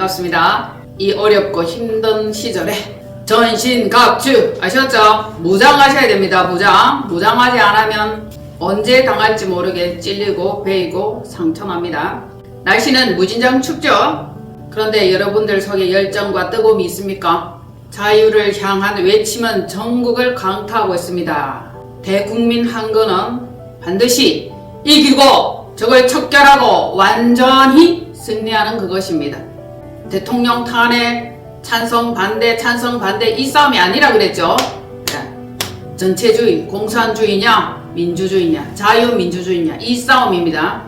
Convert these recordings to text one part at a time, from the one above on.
반갑습니다. 이 어렵고 힘든 시절에 전신갑주 아셨죠? 무장하셔야 됩니다. 무장하지 않으면 언제 당할지 모르게 찔리고 베이고 상처납니다. 날씨는 무진장 춥죠? 그런데 여러분들 속에 열정과 뜨거움이 있습니까? 자유를 향한 외침은 전국을 강타하고 있습니다. 대국민 한거는 반드시 이기고 적을 척결하고 완전히 승리하는 그것입니다. 대통령 탄핵 찬성 반대 이 싸움이 아니라 그랬죠. 전체주의 공산주의냐 민주주의냐 자유민주주의냐 이 싸움입니다.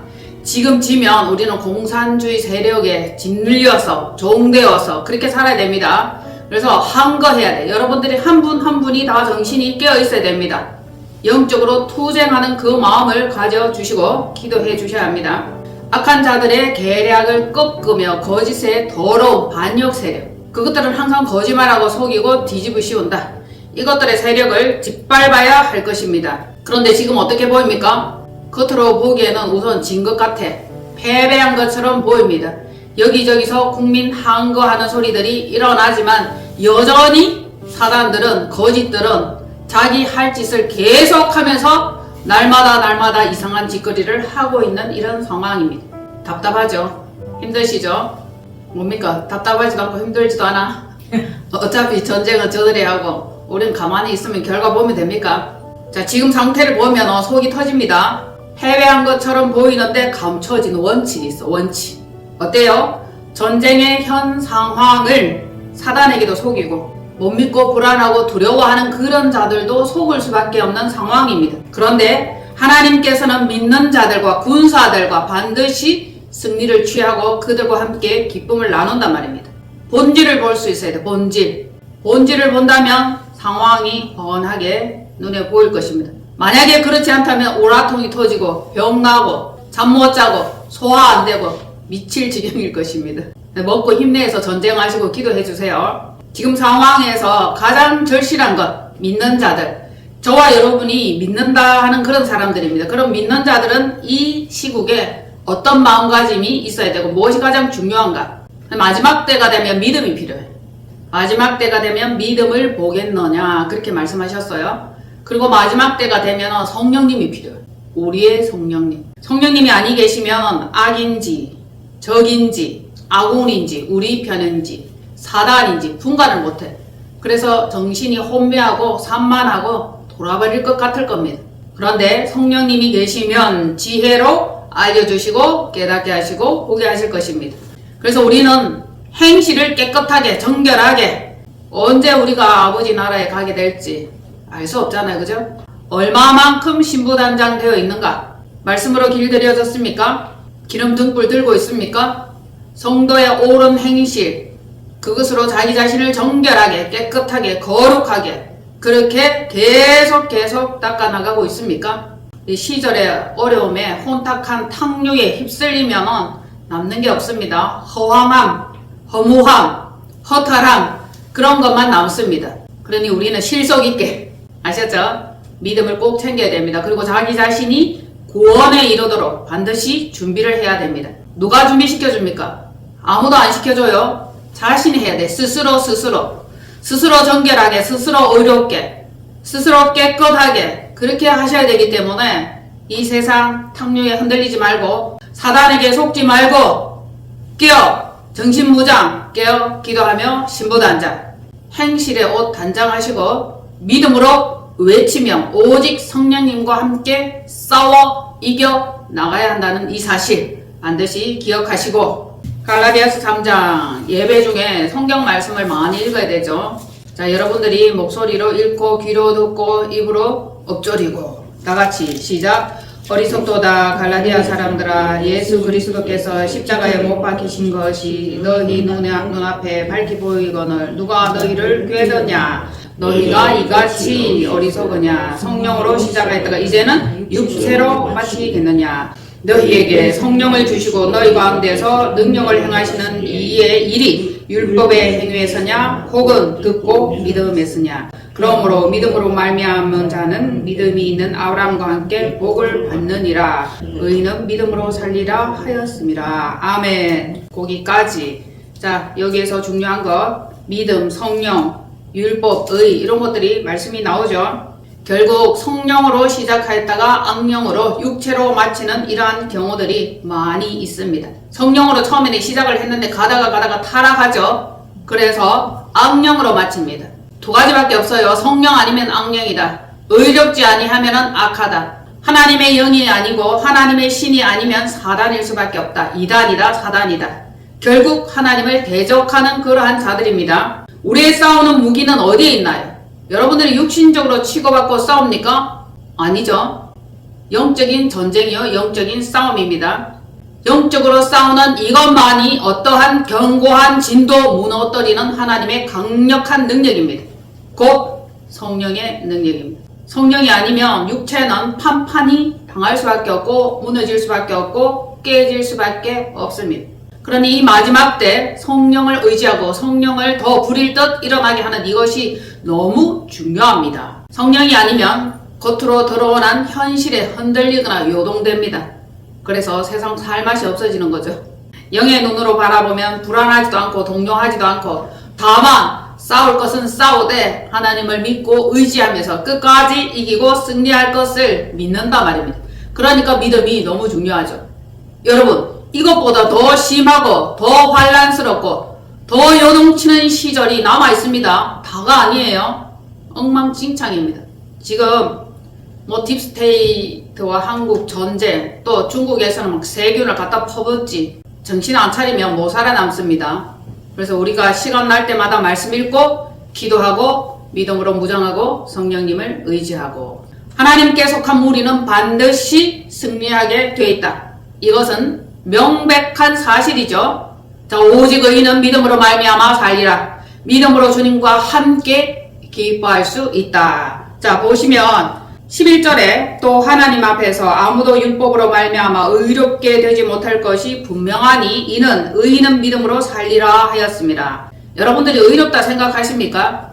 지금 지면 우리는 공산주의 세력에 짓눌려서 종되어서 그렇게 살아야 됩니다. 그래서 한거해야 돼. 여러분들이 한 분 한 분이 다 정신이 깨어 있어야 됩니다. 영적으로 투쟁하는 그 마음을 가져주시고 기도해 주셔야 합니다. 악한 자들의 계략을 꺾으며 거짓의 더러운 반역 세력, 그것들은 항상 거짓말하고 속이고 뒤집어 씌운다. 이것들의 세력을 짓밟아야 할 것입니다. 그런데 지금 어떻게 보입니까? 겉으로 보기에는 우선 진 것 같아. 패배한 것처럼 보입니다. 여기저기서 국민 항거하는 소리들이 일어나지만 여전히 사단들은 거짓들은 자기 할 짓을 계속하면서 날마다 이상한 짓거리를 하고 있는 이런 상황입니다. 답답하죠? 힘드시죠? 뭡니까? 답답하지도 않고 힘들지도 않아? 어차피 전쟁은 저들이 하고 우린 가만히 있으면 결과 보면 됩니까? 자, 지금 상태를 보면 속이 터집니다. 패배한 것처럼 보이는데 감춰진 원칙이 있어. 원칙. 어때요? 전쟁의 현 상황을 사단에게도 속이고 못 믿고 불안하고 두려워하는 그런 자들도 속을 수밖에 없는 상황입니다. 그런데 하나님께서는 믿는 자들과 군사들과 반드시 승리를 취하고 그들과 함께 기쁨을 나눈단 말입니다. 본질을 볼 수 있어야 돼. 본질을 본다면 상황이 훤하게 눈에 보일 것입니다. 만약에 그렇지 않다면 오라통이 터지고 병나고 잠 못 자고 소화 안 되고 미칠 지경일 것입니다. 먹고 힘내서 전쟁하시고 기도해 주세요. 지금 상황에서 가장 절실한 것, 믿는 자들, 저와 여러분이 믿는다 하는 그런 사람들입니다. 그럼 믿는 자들은 이 시국에 어떤 마음가짐이 있어야 되고 무엇이 가장 중요한가? 마지막 때가 되면 믿음이 필요해. 마지막 때가 되면 믿음을 보겠느냐 그렇게 말씀하셨어요. 그리고 마지막 때가 되면 성령님이 필요해. 우리의 성령님. 성령님이 아니 계시면 악인지 적인지 아군인지 우리 편인지 사단인지 분간을 못해. 그래서 정신이 혼미하고 산만하고 돌아버릴 것 같을 겁니다. 그런데 성령님이 계시면 지혜로 알려주시고 깨닫게 하시고 보게 하실 것입니다. 그래서 우리는 행실을 깨끗하게 정결하게 언제 우리가 아버지 나라에 가게 될지 알 수 없잖아요. 그죠? 얼마만큼 신부단장 되어 있는가? 말씀으로 길들여졌습니까? 기름 등불 들고 있습니까? 성도의 옳은 행실 그것으로 자기 자신을 정결하게 깨끗하게 거룩하게 그렇게 계속 닦아나가고 있습니까? 이 시절의 어려움에 혼탁한 탕류에 휩쓸리면 남는 게 없습니다. 허황함, 허무함, 허탈함 그런 것만 남습니다. 그러니 우리는 실속 있게 아셨죠? 믿음을 꼭 챙겨야 됩니다. 그리고 자기 자신이 구원에 이르도록 반드시 준비를 해야 됩니다. 누가 준비시켜줍니까? 아무도 안 시켜줘요. 자신이 해야 돼. 스스로 정결하게 스스로 의롭게 스스로 깨끗하게 그렇게 하셔야 되기 때문에 이 세상 탕류에 흔들리지 말고 사단에게 속지 말고 깨어 정신무장 깨어 기도하며 신부단장 행실의 옷 단장하시고 믿음으로 외치며 오직 성령님과 함께 싸워 이겨 나가야 한다는 이 사실 반드시 기억하시고 갈라디아서 3장 예배 중에 성경 말씀을 많이 읽어야 되죠. 자, 여러분들이 목소리로 읽고 귀로 듣고 입으로 엎조리고 다같이 시작. 어리석도다 갈라디아 사람들아 예수 그리스도께서 십자가에 못 박히신 것이 너희 눈앞에 밝히 보이거늘 누가 너희를 꾀더냐. 너희가 이같이 어리석으냐. 성령으로 시작하였다가 이제는 육체로 마치겠느냐. 너희에게 성령을 주시고 너희 가운데서 능력을 행하시는 이의 일이 율법의 행위에서냐 혹은 듣고 믿음에서냐. 그러므로 믿음으로 말미암은 자는 믿음이 있는 아브라함과 함께 복을 받느니라. 의인은 믿음으로 살리라 하였습니다. 아멘. 거기까지 자, 여기에서 중요한 거 믿음, 성령, 율법, 의 이런 것들이 말씀이 나오죠. 결국 성령으로 시작하였다가 악령으로 육체로 마치는 이러한 경우들이 많이 있습니다. 성령으로 처음에는 시작을 했는데 가다가 타락하죠. 그래서 악령으로 마칩니다. 두 가지밖에 없어요. 성령 아니면 악령이다. 의롭지 아니하면은 악하다. 하나님의 영이 아니고 하나님의 신이 아니면 사단일 수밖에 없다. 이단이다, 사단이다. 결국 하나님을 대적하는 그러한 자들입니다. 우리의 싸우는 무기는 어디에 있나요? 여러분들이 육신적으로 치고받고 싸웁니까? 아니죠. 영적인 전쟁이요. 영적인 싸움입니다. 영적으로 싸우는 이것만이 어떠한 견고한 진도 무너뜨리는 하나님의 강력한 능력입니다. 곧 성령의 능력입니다. 성령이 아니면 육체는 판판이 당할 수밖에 없고 무너질 수밖에 없고 깨질 수밖에 없습니다. 그러니 이 마지막 때 성령을 의지하고 성령을 더 부릴 듯 일어나게 하는 이것이 너무 중요합니다. 성령이 아니면 겉으로 드러난 현실에 흔들리거나 요동됩니다. 그래서 세상 살 맛이 없어지는 거죠. 영의 눈으로 바라보면 불안하지도 않고 동요하지도 않고 다만 싸울 것은 싸우되 하나님을 믿고 의지하면서 끝까지 이기고 승리할 것을 믿는다 말입니다. 그러니까 믿음이 너무 중요하죠. 여러분, 이것보다 더 심하고 더 환란스럽고 더 요동치는 시절이 남아 있습니다. 다가 아니에요. 엉망진창입니다. 지금 딥스테이트와 한국 전쟁, 또 중국에서는 막 세균을 갖다 퍼붓지. 정신 안 차리면 못 살아남습니다. 그래서 우리가 시간 날 때마다 말씀 읽고 기도하고 믿음으로 무장하고 성령님을 의지하고 하나님께 속한 무리는 반드시 승리하게 돼 있다. 이것은 명백한 사실이죠. 자, 오직 의인은 믿음으로 말미암아 살리라. 믿음으로 주님과 함께 기뻐할 수 있다. 자, 보시면 11절에 또 하나님 앞에서 아무도 율법으로 말미암아 의롭게 되지 못할 것이 분명하니 이는 의인은 믿음으로 살리라 하였습니다. 여러분들이 의롭다 생각하십니까?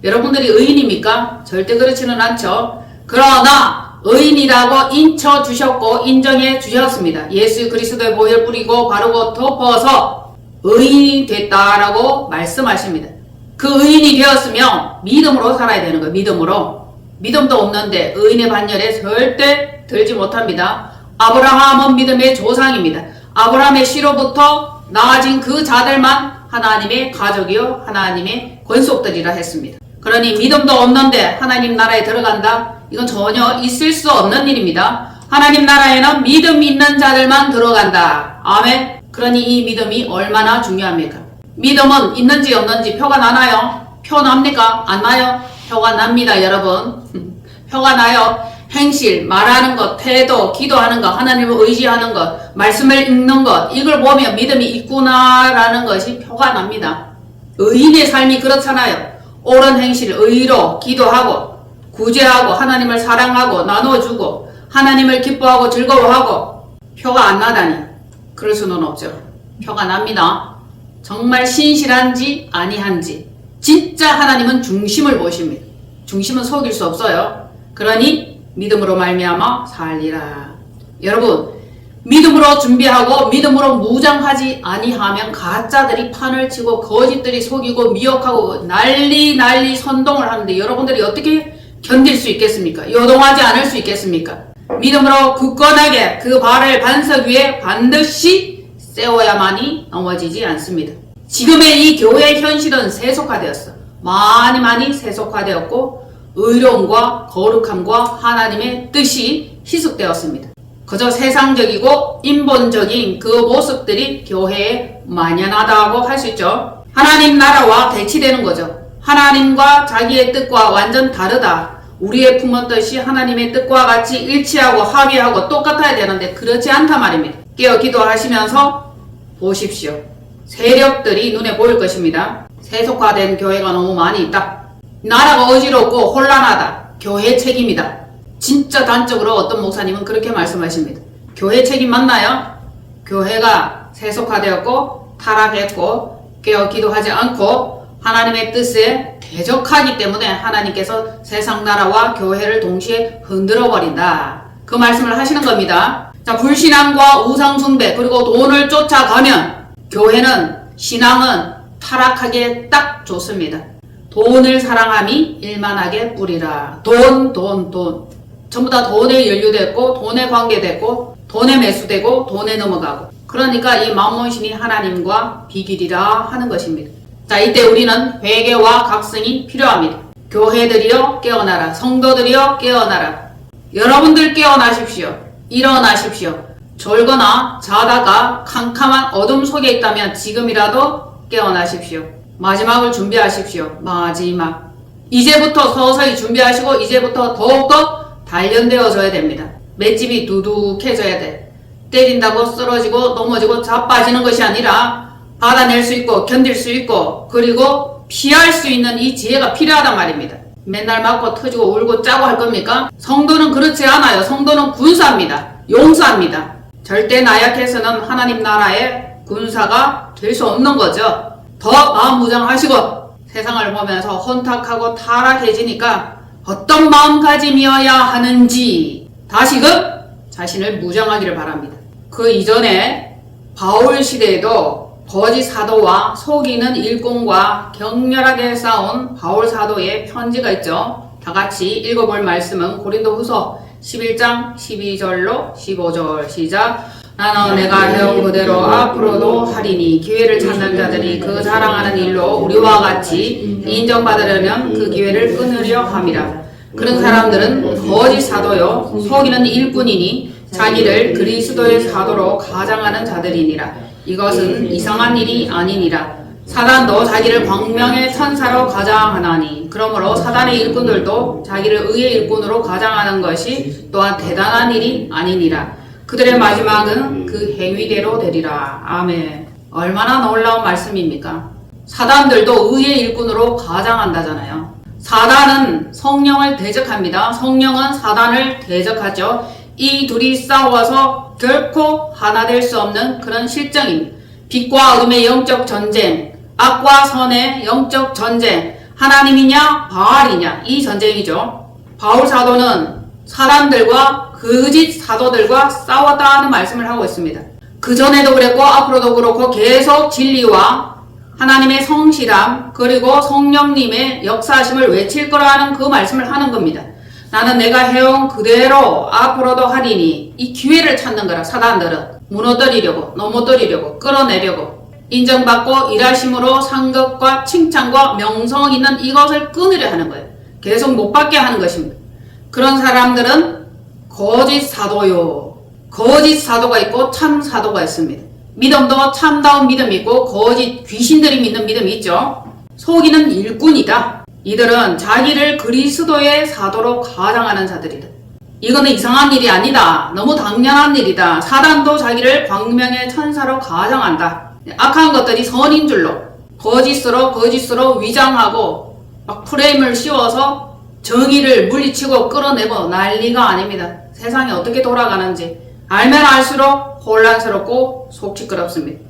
여러분들이 의인입니까? 절대 그렇지는 않죠. 그러나 의인이라고 인쳐주셨고 인정해 주셨습니다. 예수 그리스도의 보혈 뿌리고 바르고 덮어서 의인이 됐다라고 말씀하십니다. 그 의인이 되었으면 믿음으로 살아야 되는 거예요. 믿음으로. 믿음도 없는데 의인의 반열에 절대 들지 못합니다. 아브라함은 믿음의 조상입니다. 아브라함의 씨로부터 나아진 그 자들만 하나님의 가족이요 하나님의 권속들이라 했습니다. 그러니 믿음도 없는데 하나님 나라에 들어간다? 이건 전혀 있을 수 없는 일입니다. 하나님 나라에는 믿음 있는 자들만 들어간다. 아멘. 그러니 이 믿음이 얼마나 중요합니까? 믿음은 있는지 없는지 표가 나나요? 표 납니까? 안 나요? 표가 납니다, 여러분. 표가 나요. 행실, 말하는 것, 태도, 기도하는 것, 하나님을 의지하는 것, 말씀을 읽는 것, 이걸 보면 믿음이 있구나라는 것이 표가 납니다. 의인의 삶이 그렇잖아요. 옳은 행실, 의로 기도하고, 구제하고, 하나님을 사랑하고, 나눠주고, 하나님을 기뻐하고, 즐거워하고, 표가 안 나다니. 그럴 수는 없죠. 표가 납니다. 정말 신실한지 아니한지. 진짜 하나님은 중심을 보십니다. 중심은 속일 수 없어요. 그러니 믿음으로 말미암아 살리라. 여러분, 믿음으로 준비하고 믿음으로 무장하지 아니하면 가짜들이 판을 치고 거짓들이 속이고 미혹하고 난리 선동을 하는데 여러분들이 어떻게 견딜 수 있겠습니까? 요동하지 않을 수 있겠습니까? 믿음으로 굳건하게 그 발을 반석 위에 반드시 세워야만이 넘어지지 않습니다. 지금의 이 교회의 현실은 세속화되었어. 많이 세속화되었고 의로움과 거룩함과 하나님의 뜻이 희석되었습니다. 그저 세상적이고 인본적인 그 모습들이 교회에 만연하다고 할 수 있죠. 하나님 나라와 대치되는 거죠. 하나님과 자기의 뜻과 완전 다르다. 우리의 품은 뜻이 하나님의 뜻과 같이 일치하고 합의하고 똑같아야 되는데 그렇지 않단 말입니다. 깨어 기도하시면서 보십시오. 세력들이 눈에 보일 것입니다. 세속화된 교회가 너무 많이 있다. 나라가 어지럽고 혼란하다. 교회 책임이다. 진짜 단적으로 어떤 목사님은 그렇게 말씀하십니다. 교회 책임 맞나요? 교회가 세속화되었고 타락했고 깨어 기도하지 않고 하나님의 뜻에 대적하기 때문에 하나님께서 세상 나라와 교회를 동시에 흔들어 버린다. 그 말씀을 하시는 겁니다. 자, 불신앙과 우상숭배 그리고 돈을 쫓아가면 교회는 신앙은 타락하기에 딱 좋습니다. 돈을 사랑함이 일만하게 뿌리라. 돈. 전부 다 돈에 연루됐고, 돈에 관계됐고, 돈에 매수되고, 돈에 넘어가고. 그러니까 이 만몬신이 하나님과 비길이라 하는 것입니다. 자, 이때 우리는 회개와 각성이 필요합니다. 교회들이여 깨어나라. 성도들이여 깨어나라. 여러분들 깨어나십시오. 일어나십시오. 졸거나 자다가 캄캄한 어둠 속에 있다면 지금이라도 깨어나십시오. 마지막을 준비하십시오. 마지막. 이제부터 서서히 준비하시고 이제부터 더욱더 단련되어져야 됩니다. 맷집이 두둑해져야 돼. 때린다고 쓰러지고 넘어지고 자빠지는 것이 아니라 받아낼 수 있고 견딜 수 있고 그리고 피할 수 있는 이 지혜가 필요하단 말입니다. 맨날 맞고 터지고 울고 짜고 할 겁니까? 성도는 그렇지 않아요. 성도는 군사입니다. 용사입니다. 절대 나약해서는 하나님 나라의 군사가 될 수 없는 거죠. 더 마음 무장하시고 세상을 보면서 혼탁하고 타락해지니까 어떤 마음가짐이어야 하는지 다시금 자신을 무장하기를 바랍니다. 그 이전에 바울 시대에도 거짓 사도와 속이는 일꾼과 격렬하게 싸운 바울 사도의 편지가 있죠. 다 같이 읽어볼 말씀은 고린도후서 11장 12절로 15절 시작. 나는 내가 해온 그대로 앞으로도 하리니 기회를 찾는 자들이 그 자랑하는 일로 우리와 같이 인정받으려면 그 기회를 끊으려 함이라. 그런 사람들은 거짓 사도요 속이는 일꾼이니 자기를 그리스도의 사도로 가장하는 자들이니라. 이것은 이상한 일이 아니니라. 사단도 자기를 광명의 천사로 가장하나니 그러므로 사단의 일꾼들도 자기를 의의 일꾼으로 가장하는 것이 또한 대단한 일이 아니니라. 그들의 마지막은 그 행위대로 되리라. 아멘. 얼마나 놀라운 말씀입니까? 사단들도 의의 일꾼으로 가장한다잖아요. 사단은 성령을 대적합니다. 성령은 사단을 대적하죠. 이 둘이 싸워서 결코 하나 될 수 없는 그런 실정입니다. 빛과 어둠의 영적 전쟁, 악과 선의 영적 전쟁, 하나님이냐 바알이냐 이 전쟁이죠. 바울 사도는 사람들과 거짓 사도들과 싸웠다는 말씀을 하고 있습니다. 그전에도 그랬고 앞으로도 그렇고 계속 진리와 하나님의 성실함 그리고 성령님의 역사하심을 외칠 거라는 그 말씀을 하는 겁니다. 나는 내가 해온 그대로 앞으로도 하리니 이 기회를 찾는 거라. 사단들은 무너뜨리려고 넘어뜨리려고 끌어내려고 인정받고 일하심으로 상급과 칭찬과 명성 있는 이것을 끊으려 하는 거예요. 계속 못 받게 하는 것입니다. 그런 사람들은 거짓 사도요. 거짓 사도가 있고 참 사도가 있습니다. 믿음도 참다운 믿음이 있고 거짓 귀신들이 믿는 믿음이 있죠. 속이는 일꾼이다. 이들은 자기를 그리스도의 사도로 가장하는 자들이다. 이거는 이상한 일이 아니다. 너무 당연한 일이다. 사단도 자기를 광명의 천사로 가장한다. 악한 것들이 선인 줄로 거짓으로 위장하고 막 프레임을 씌워서 정의를 물리치고 끌어내고 난리가 아닙니다. 세상이 어떻게 돌아가는지 알면 알수록 혼란스럽고 속시끄럽습니다.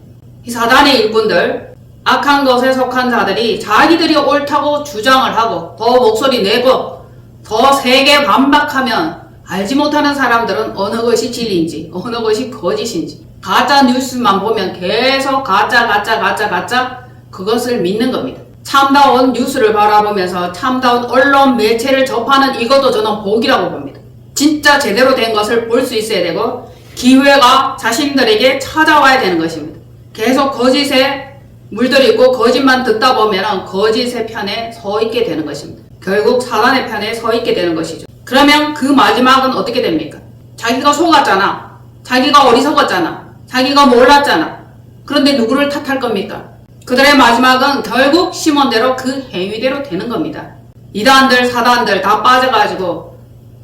이 사단의 일꾼들 악한 것에 속한 자들이 자기들이 옳다고 주장을 하고 더 목소리 내고 더 세게 반박하면 알지 못하는 사람들은 어느 것이 진리인지 어느 것이 거짓인지 가짜 뉴스만 보면 계속 가짜 그것을 믿는 겁니다. 참다운 뉴스를 바라보면서 참다운 언론 매체를 접하는 이것도 저는 복이라고 봅니다. 진짜 제대로 된 것을 볼 수 있어야 되고 기회가 자신들에게 찾아와야 되는 것입니다. 계속 거짓에 물들이고 거짓만 듣다 보면 거짓의 편에 서 있게 되는 것입니다. 결국 사단의 편에 서 있게 되는 것이죠. 그러면 그 마지막은 어떻게 됩니까? 자기가 속았잖아. 자기가 어리석었잖아. 자기가 몰랐잖아. 그런데 누구를 탓할 겁니까? 그들의 마지막은 결국 시몬대로 그 행위대로 되는 겁니다. 이단들 사단들 다 빠져가지고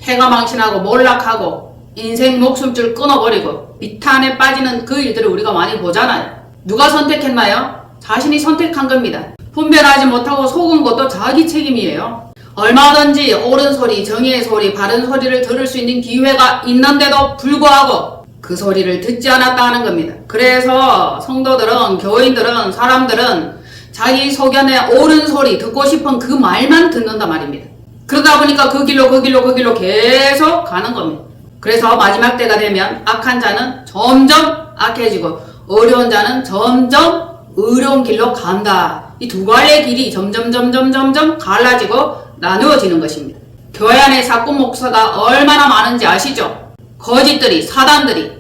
해가 망신하고 몰락하고 인생 목숨줄 끊어버리고 비탄에 빠지는 그 일들을 우리가 많이 보잖아요. 누가 선택했나요? 자신이 선택한 겁니다. 분별하지 못하고 속은 것도 자기 책임이에요. 얼마든지 옳은 소리, 정의의 소리, 바른 소리를 들을 수 있는 기회가 있는데도 불구하고 그 소리를 듣지 않았다 하는 겁니다. 그래서 성도들은, 교인들은, 사람들은 자기 소견의 옳은 소리, 듣고 싶은 그 말만 듣는단 말입니다. 그러다 보니까 그 길로 계속 가는 겁니다. 그래서 마지막 때가 되면 악한 자는 점점 악해지고 어려운 자는 점점 어려운 길로 간다. 이 두 갈래의 길이 점점 갈라지고 나누어지는 것입니다. 교회 안에 사꾼 목사가 얼마나 많은지 아시죠? 거짓들이, 사단들이.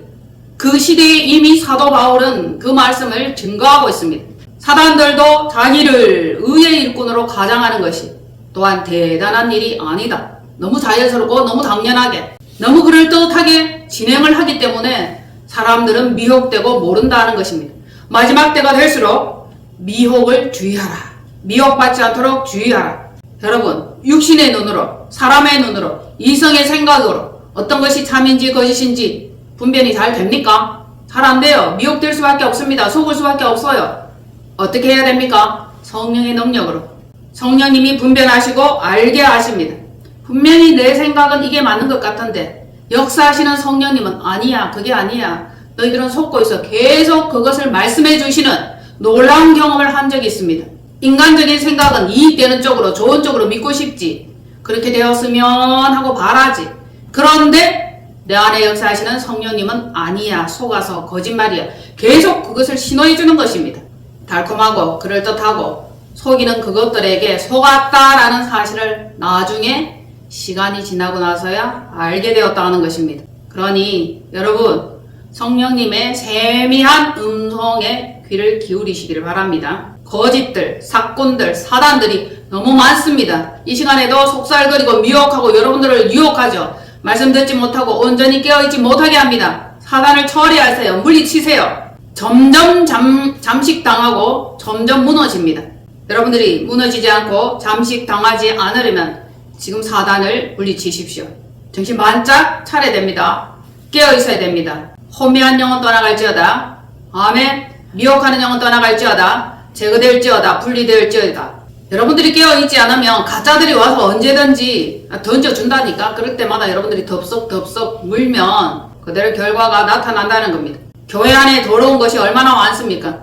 그 시대에 이미 사도 바울은 그 말씀을 증거하고 있습니다. 사단들도 자기를 의의 일꾼으로 가장하는 것이 또한 대단한 일이 아니다. 너무 자연스럽고 너무 당연하게, 너무 그럴듯하게 진행을 하기 때문에 사람들은 미혹되고 모른다는 것입니다. 마지막 때가 될수록 미혹을 주의하라. 미혹받지 않도록 주의하라. 여러분, 육신의 눈으로, 사람의 눈으로, 이성의 생각으로 어떤 것이 참인지 거짓인지 분별이 잘 됩니까? 잘 안 돼요. 미혹될 수밖에 없습니다. 속을 수밖에 없어요. 어떻게 해야 됩니까? 성령의 능력으로. 성령님이 분별하시고 알게 하십니다. 분명히 내 생각은 이게 맞는 것 같은데 역사하시는 성령님은 아니야, 그게 아니야, 너희들은 속고 있어. 계속 그것을 말씀해 주시는 놀라운 경험을 한 적이 있습니다. 인간적인 생각은 이익되는 쪽으로, 좋은 쪽으로 믿고 싶지, 그렇게 되었으면 하고 바라지. 그런데 내 안에 역사하시는 성령님은 아니야, 속아서 거짓말이야. 계속 그것을 신호해 주는 것입니다. 달콤하고 그럴듯하고 속이는 그것들에게 속았다라는 사실을 나중에 시간이 지나고 나서야 알게 되었다는 것입니다. 그러니 여러분, 성령님의 세미한 음성에 귀를 기울이시기를 바랍니다. 거짓들, 사꾼들, 사단들이 너무 많습니다. 이 시간에도 속살거리고 미혹하고 여러분들을 유혹하죠. 말씀 듣지 못하고 온전히 깨어있지 못하게 합니다. 사단을 처리하세요. 물리치세요. 점점 잠식당하고 점점 무너집니다. 여러분들이 무너지지 않고 잠식당하지 않으려면 지금 사단을 물리치십시오. 정신 반짝 차려야 됩니다. 깨어있어야 됩니다. 혼미한 영혼 떠나갈지어다. 아멘. 미혹하는 영혼 떠나갈지어다. 제거될지어다. 분리될지어다. 여러분들이 깨어있지 않으면 가짜들이 와서 언제든지 던져준다니까. 그럴 때마다 여러분들이 덥석 물면 그대로 결과가 나타난다는 겁니다. 교회 안에 더러운 것이 얼마나 많습니까?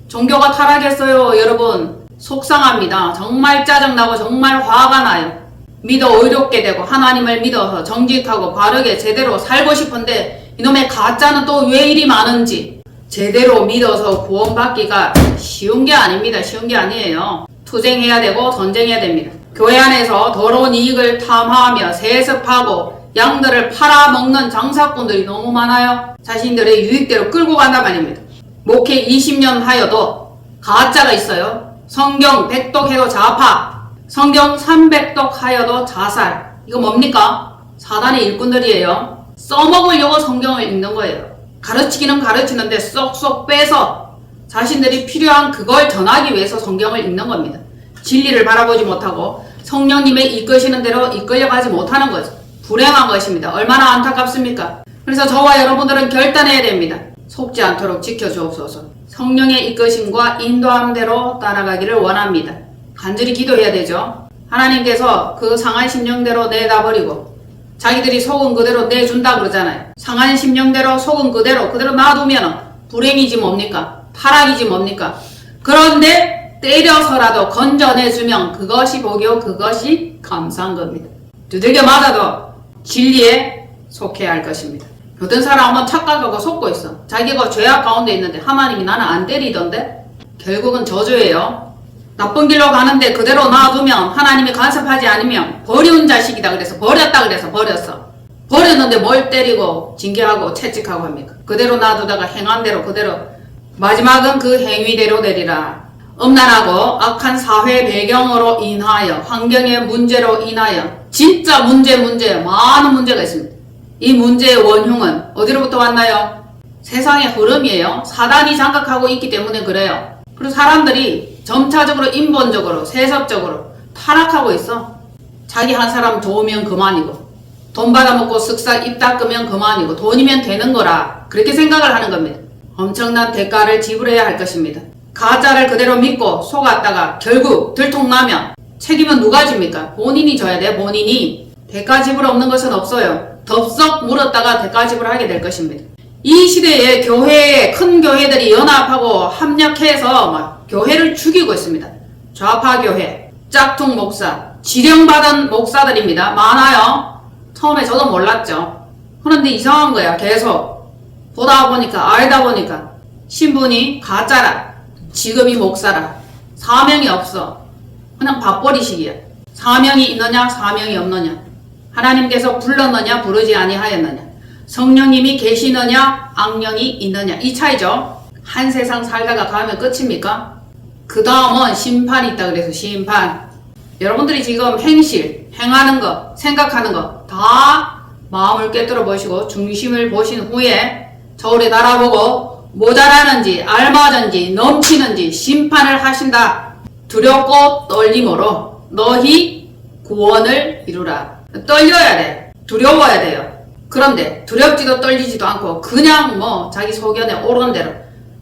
종교가 타락했어요. 여러분, 속상합니다. 정말 짜증나고 정말 화가 나요. 믿어 의롭게 되고 하나님을 믿어서 정직하고 바르게 제대로 살고 싶은데 이놈의 가짜는 또 왜 이리 많은지. 제대로 믿어서 구원받기가 쉬운 게 아닙니다. 쉬운 게 아니에요. 투쟁해야 되고 전쟁해야 됩니다. 교회 안에서 더러운 이익을 탐하며 세습하고 양들을 팔아먹는 장사꾼들이 너무 많아요. 자신들의 유익대로 끌고 간단 말입니다. 목회 20년 하여도 가짜가 있어요. 성경 100독 해도 자파, 성경 300독 하여도 자살. 이거 뭡니까? 사단의 일꾼들이에요. 써먹으려고 성경을 읽는 거예요. 가르치기는 가르치는데 쏙쏙 빼서 자신들이 필요한 그걸 전하기 위해서 성경을 읽는 겁니다. 진리를 바라보지 못하고 성령님의 이끄시는 대로 이끌려가지 못하는 거죠. 불행한 것입니다. 얼마나 안타깝습니까? 그래서 저와 여러분들은 결단해야 됩니다. 속지 않도록 지켜주옵소서. 성령의 이끄심과 인도함대로 따라가기를 원합니다. 간절히 기도해야 되죠. 하나님께서 그 상한 심령대로 내다버리고 자기들이 속은 그대로 내준다 그러잖아요. 상한 심령대로 속은 그대로 놔두면 불행이지 뭡니까? 타락이지 뭡니까? 그런데 때려서라도 건져내주면 그것이 복이요, 그것이 감사한 겁니다. 두들겨 맞아도 진리에 속해야 할 것입니다. 어떤 사람은 착각하고 속고 있어. 자기가 죄악 가운데 있는데 하나님이 나는 안 때리던데? 결국은 저주예요. 나쁜 길로 가는데 그대로 놔두면 하나님이 간섭하지 않으면 버리운 자식이다 그래서 버렸다 그래서 버렸어. 버렸는데 뭘 때리고 징계하고 채찍하고 합니까? 그대로 놔두다가 행한 대로 그대로 마지막은 그 행위대로 되리라. 음란하고 악한 사회 배경으로 인하여 환경의 문제로 인하여 진짜 문제 많은 문제가 있습니다. 이 문제의 원흉은 어디로부터 왔나요? 세상의 흐름이에요. 사단이 장악하고 있기 때문에 그래요. 그리고 사람들이 점차적으로 인본적으로 세습적으로 타락하고 있어. 자기 한 사람 좋으면 그만이고 돈 받아먹고 쓱싹 입 닦으면 그만이고 돈이면 되는 거라 그렇게 생각을 하는 겁니다. 엄청난 대가를 지불해야 할 것입니다. 가짜를 그대로 믿고 속았다가 결국 들통나면 책임은 누가 집니까? 본인이 져야 돼. 본인이. 대가 지불 없는 것은 없어요. 덥석 물었다가 대가 지불하게 될 것입니다. 이 시대에 교회에 큰 교회들이 연합하고 합력해서 막 교회를 죽이고 있습니다. 좌파 교회, 짝퉁 목사, 지령받은 목사들입니다. 많아요. 처음에 저도 몰랐죠. 그런데 이상한 거야. 계속 보다 보니까 알다 보니까 신분이 가짜라. 직업이 목사라. 사명이 없어. 그냥 밥벌이식이야. 사명이 있느냐 사명이 없느냐. 하나님께서 불렀느냐 부르지 아니하였느냐. 성령님이 계시느냐 악령이 있느냐. 이 차이죠. 한 세상 살다가 가면 끝입니까? 그 다음은 심판이 있다 그래서 심판. 여러분들이 지금 행하는 거, 생각하는 거 다 마음을 꿰뚫어 보시고 중심을 보신 후에 저울에 달아보고 모자라는지 알맞은지 넘치는지 심판을 하신다. 두렵고 떨림으로 너희 구원을 이루라. 떨려야 돼. 두려워야 돼요. 그런데 두렵지도 떨리지도 않고 그냥 뭐 자기 소견에 오른 대로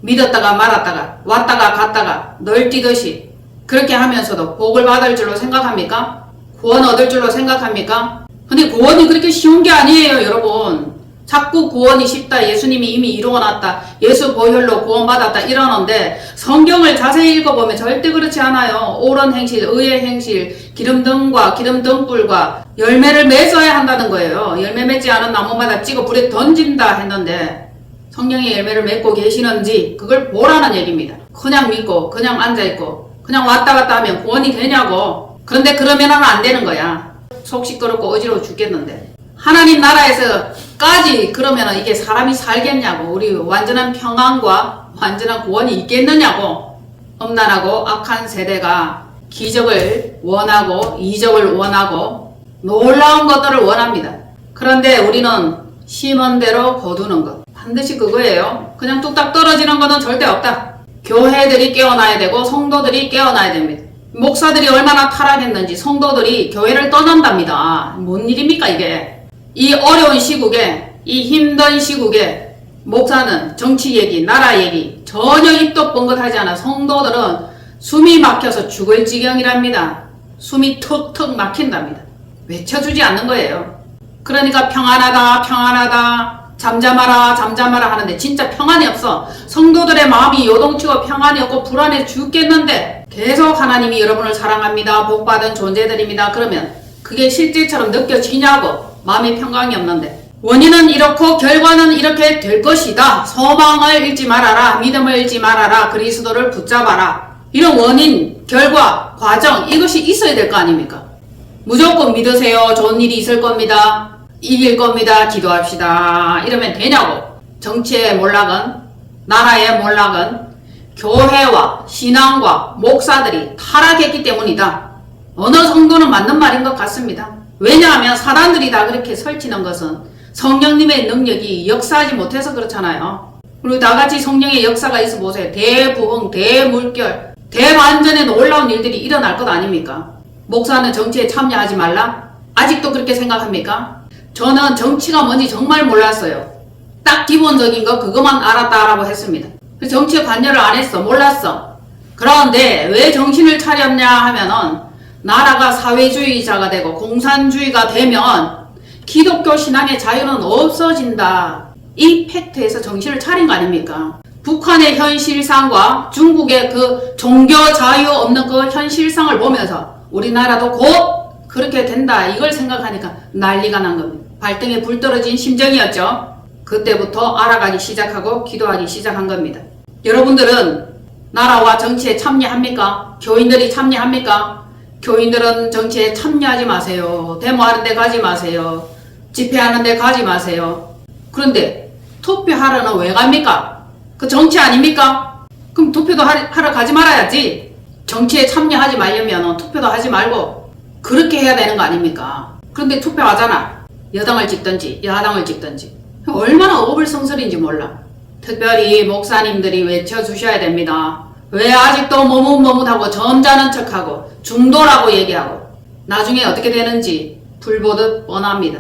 믿었다가 말았다가 왔다가 갔다가 널뛰듯이 그렇게 하면서도 복을 받을 줄로 생각합니까? 구원 얻을 줄로 생각합니까? 근데 구원이 그렇게 쉬운 게 아니에요, 여러분. 자꾸 구원이 쉽다. 예수님이 이미 이루어놨다. 예수 보혈로 구원받았다. 이러는데 성경을 자세히 읽어보면 절대 그렇지 않아요. 옳은 행실, 의의 행실, 기름등과 기름등불과 열매를 맺어야 한다는 거예요. 열매 맺지 않은 나무마다 찍어 불에 던진다 했는데 성령의 열매를 맺고 계시는지 그걸 보라는 얘기입니다. 그냥 믿고 그냥 앉아있고 그냥 왔다 갔다 하면 구원이 되냐고. 그런데 그러면은 안 되는 거야. 속 시끄럽고 어지러워 죽겠는데. 하나님 나라에서까지 그러면 이게 사람이 살겠냐고. 우리 완전한 평안과 완전한 구원이 있겠느냐고. 엄난하고 악한 세대가 기적을 원하고 이적을 원하고 놀라운 것들을 원합니다. 그런데 우리는 심은 대로 거두는 것. 반드시 그거예요. 그냥 뚝딱 떨어지는 거는 절대 없다. 교회들이 깨어나야 되고 성도들이 깨어나야 됩니다. 목사들이 얼마나 타락했는지 성도들이 교회를 떠난답니다. 뭔 일입니까 이게. 이 어려운 시국에 이 힘든 시국에 목사는 정치 얘기 나라 얘기 전혀 입도 뻥긋하지 않아. 성도들은 숨이 막혀서 죽을 지경이랍니다. 숨이 턱턱 막힌답니다. 외쳐주지 않는 거예요. 그러니까 평안하다 평안하다 잠잠하라 잠잠하라 하는데 진짜 평안이 없어. 성도들의 마음이 요동치고 평안이 없고 불안해 죽겠는데 계속 하나님이 여러분을 사랑합니다. 복받은 존재들입니다. 그러면 그게 실질처럼 느껴지냐고. 마음의 평강이 없는데. 원인은 이렇고 결과는 이렇게 될 것이다. 소망을 잃지 말아라. 믿음을 잃지 말아라. 그리스도를 붙잡아라. 이런 원인, 결과, 과정 이것이 있어야 될 거 아닙니까? 무조건 믿으세요. 좋은 일이 있을 겁니다. 이길 겁니다. 기도합시다. 이러면 되냐고. 정치의 몰락은, 나라의 몰락은 교회와 신앙과 목사들이 타락했기 때문이다. 어느 정도는 맞는 말인 것 같습니다. 왜냐하면 사람들이 다 그렇게 설치는 것은 성령님의 능력이 역사하지 못해서 그렇잖아요. 그리고 다같이 성령의 역사가 있어 보세요. 대부흥, 대물결, 대반전에 놀라운 일들이 일어날 것 아닙니까? 목사는 정치에 참여하지 말라? 아직도 그렇게 생각합니까? 저는 정치가 뭔지 정말 몰랐어요. 딱 기본적인 거 그것만 알았다라고 했습니다. 정치에 관여를 안 했어. 몰랐어. 그런데 왜 정신을 차렸냐 하면은 나라가 사회주의자가 되고 공산주의가 되면 기독교 신앙의 자유는 없어진다. 이 팩트에서 정신을 차린 거 아닙니까? 북한의 현실상과 중국의 그 종교 자유 없는 그 현실상을 보면서 우리나라도 곧 그렇게 된다. 이걸 생각하니까 난리가 난 겁니다. 발등에 불 떨어진 심정이었죠. 그때부터 알아가기 시작하고 기도하기 시작한 겁니다. 여러분들은 나라와 정치에 참여합니까? 교인들이 참여합니까? 교인들은 정치에 참여하지 마세요. 데모하는 데 가지 마세요. 집회하는 데 가지 마세요. 그런데 투표하러는 왜 갑니까? 그 정치 아닙니까? 그럼 투표도 하러 가지 말아야지. 정치에 참여하지 말려면 투표도 하지 말고 그렇게 해야 되는 거 아닙니까? 그런데 투표하잖아. 여당을 찍든지 야당을 찍든지. 얼마나 어불성설인지 몰라. 특별히 목사님들이 외쳐주셔야 됩니다. 왜 아직도 머뭇머뭇하고 점잖은 척하고 중도라고 얘기하고 나중에 어떻게 되는지 불보듯 뻔합니다.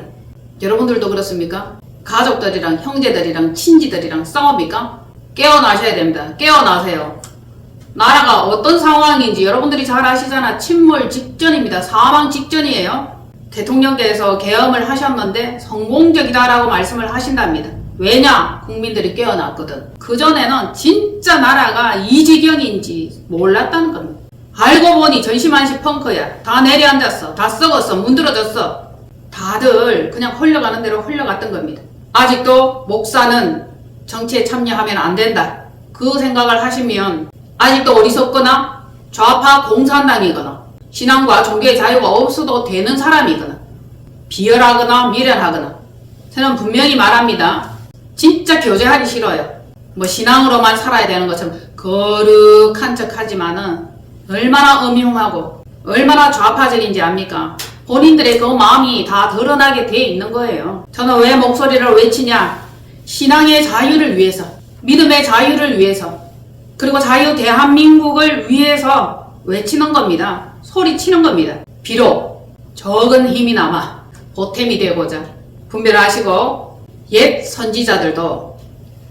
여러분들도 그렇습니까? 가족들이랑 형제들이랑 친지들이랑 싸웁니까? 깨어나셔야 됩니다. 깨어나세요. 나라가 어떤 상황인지 여러분들이 잘 아시잖아. 침몰 직전입니다. 사망 직전이에요. 대통령께서 계엄을 하셨는데 성공적이다라고 말씀을 하신답니다. 왜냐? 국민들이 깨어났거든. 그전에는 진짜 나라가 이 지경인지 몰랐다는 겁니다. 알고 보니 전시만시 펑크야. 다 내려앉았어. 다 썩었어. 문드러졌어. 다들 그냥 흘러가는 대로 흘러갔던 겁니다. 아직도 목사는 정치에 참여하면 안 된다. 그 생각을 하시면 아직도 어리석거나 좌파 공산당이거나 신앙과 종교의 자유가 없어도 되는 사람이거나 비열하거나 미련하거나 저는 분명히 말합니다. 진짜 교제하기 싫어요. 뭐 신앙으로만 살아야 되는 것처럼 거룩한 척 하지만은 얼마나 음흉하고 얼마나 좌파적인지 압니까? 본인들의 그 마음이 다 드러나게 돼 있는 거예요. 저는 왜 목소리를 외치냐? 신앙의 자유를 위해서, 믿음의 자유를 위해서, 그리고 자유 대한민국을 위해서 외치는 겁니다. 소리치는 겁니다. 비록 적은 힘이나마 보탬이 되고자 분별하시고 옛 선지자들도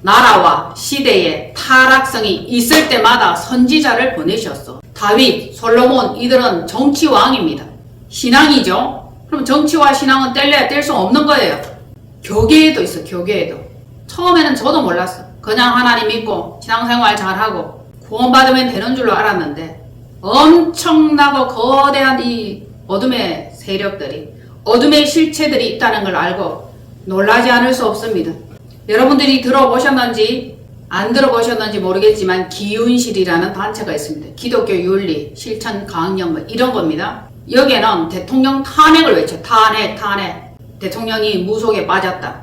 나라와 시대의 타락성이 있을 때마다 선지자를 보내셨어. 다윗, 솔로몬 이들은 정치왕입니다. 신앙이죠. 그럼 정치와 신앙은 뗄래야 뗄 수 없는 거예요. 교계에도 있어. 교계에도. 처음에는 저도 몰랐어. 그냥 하나님 믿고 신앙생활 잘하고 구원받으면 되는 줄로 알았는데 엄청나고 거대한 이 어둠의 세력들이, 어둠의 실체들이 있다는 걸 알고 놀라지 않을 수 없습니다. 여러분들이 들어보셨는지 안 들어보셨는지 모르겠지만 기윤실이라는 단체가 있습니다. 기독교 윤리, 실천 강령 뭐 이런 겁니다. 여기에는 대통령 탄핵을 외쳐. 탄핵. 대통령이 무속에 빠졌다.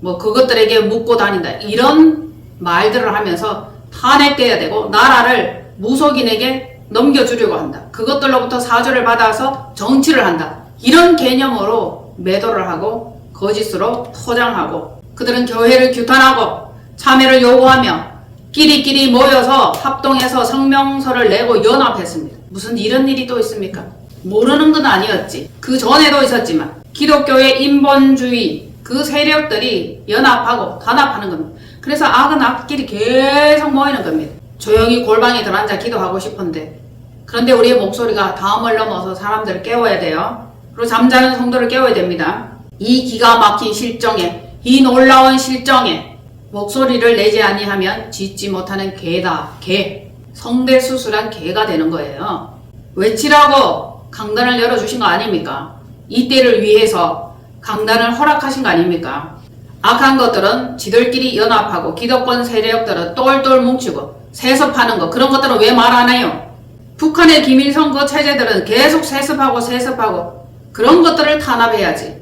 뭐 그것들에게 묻고 다닌다. 이런 말들을 하면서 탄핵돼야 되고 나라를 무속인에게 넘겨주려고 한다. 그것들로부터 사주를 받아서 정치를 한다. 이런 개념으로 매도를 하고 거짓으로 포장하고 그들은 교회를 규탄하고 참여를 요구하며 끼리끼리 모여서 합동해서 성명서를 내고 연합했습니다. 무슨 이런 일이 또 있습니까? 모르는 건 아니었지. 그 전에도 있었지만 기독교의 인본주의 그 세력들이 연합하고 단합하는 겁니다. 그래서 악은 악끼리 계속 모이는 겁니다. 조용히 골방에 들어앉아 기도하고 싶은데 그런데 우리의 목소리가 다음을 넘어서 사람들을 깨워야 돼요. 그리고 잠자는 성도를 깨워야 됩니다. 이 기가 막힌 실정에, 이 놀라운 실정에 목소리를 내지 아니하면 짖지 못하는 개다. 개. 성대수술한 개가 되는 거예요. 외치라고 강단을 열어주신 거 아닙니까? 이때를 위해서 강단을 허락하신 거 아닙니까? 악한 것들은 지들끼리 연합하고 기득권 세력들은 똘똘 뭉치고 세습하는 거 그런 것들은 왜 말 안 해요? 북한의 김일성 그 체제들은 계속 세습하고 그런 것들을 탄압해야지.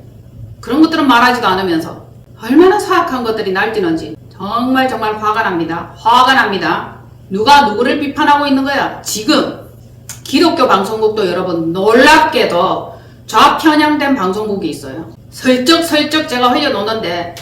그런 것들은 말하지도 않으면서 얼마나 사악한 것들이 날뛰는지 정말 화가 납니다. 화가 납니다. 누가 누구를 비판하고 있는 거야? 지금 기독교 방송국도 여러분 놀랍게도 좌편향된 방송국이 있어요. 슬쩍 제가 흘려놓는데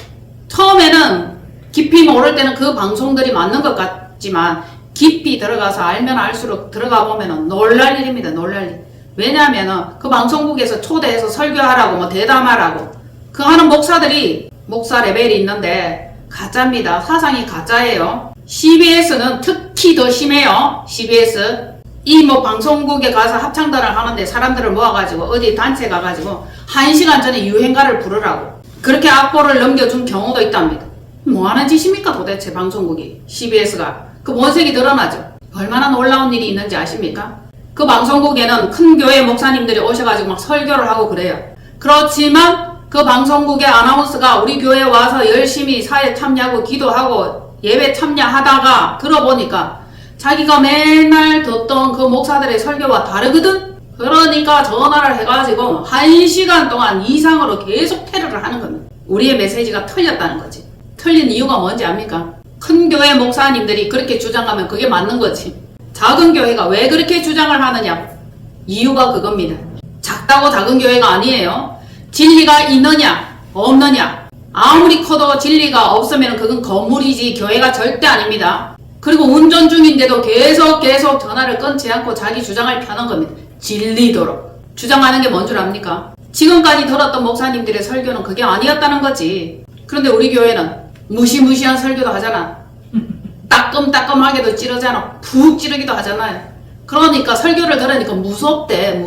처음에는 깊이 모를 때는 그 방송들이 맞는 것 같지만 깊이 들어가서 알면 알수록 들어가 보면은 놀랄 일입니다. 놀랄 일. 왜냐하면은 그 방송국에서 초대해서 설교하라고 뭐 대담하라고 그 하는 목사들이 목사 레벨이 있는데 가짜입니다. 사상이 가짜예요. CBS는 특히 더 심해요. CBS 이 뭐 방송국에 가서 합창단을 하는데 사람들을 모아가지고 어디 단체 가가지고 1시간 전에 유행가를 부르라고 그렇게 악보를 넘겨준 경우도 있답니다. 뭐하는 짓입니까 도대체 방송국이 CBS가 그 본색이 드러나죠. 얼마나 놀라운 일이 있는지 아십니까? 그 방송국에는 큰 교회 목사님들이 오셔가지고 막 설교를 하고 그래요. 그렇지만 그 방송국의 아나운서가 우리 교회에 와서 열심히 사회 참여하고 기도하고 예배 참여하다가 들어보니까 자기가 맨날 듣던 그 목사들의 설교와 다르거든? 그러니까 전화를 해가지고 1시간 동안 이상으로 계속 테러를 하는 겁니다. 우리의 메시지가 틀렸다는 거지. 틀린 이유가 뭔지 압니까? 큰 교회 목사님들이 그렇게 주장하면 그게 맞는 거지. 작은 교회가 왜 그렇게 주장을 하느냐? 이유가 그겁니다. 작다고 작은 교회가 아니에요. 진리가 있느냐 없느냐 아무리 커도 진리가 없으면 그건 건물이지 교회가 절대 아닙니다. 그리고 운전 중인데도 계속 전화를 끊지 않고 자기 주장을 펴는 겁니다. 질리도록 주장하는 게 뭔 줄 압니까? 지금까지 들었던 목사님들의 설교는 그게 아니었다는 거지. 그런데 우리 교회는 무시무시한 설교도 하잖아. 따끔따끔하게도 찌르잖아. 푹 찌르기도 하잖아요. 그러니까 설교를 들으니까 무섭대.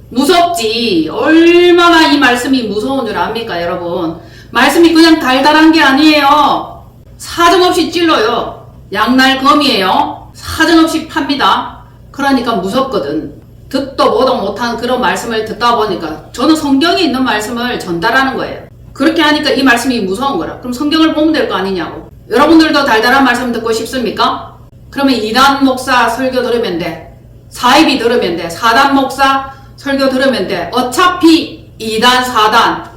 무섭지. 얼마나 이 말씀이 무서운 줄 압니까 여러분? 말씀이 그냥 달달한 게 아니에요. 사정없이 찔러요. 양날검이에요. 사정없이 팝니다. 그러니까 무섭거든. 듣도 보도 못한 그런 말씀을 듣다 보니까 저는 성경에 있는 말씀을 전달하는 거예요. 그렇게 하니까 이 말씀이 무서운 거라. 그럼 성경을 보면 될 거 아니냐고. 여러분들도 달달한 말씀 듣고 싶습니까? 그러면 2단 목사 설교 들으면 돼. 사입이 들으면 돼. 4단 목사 설교 들으면 돼. 어차피 2단,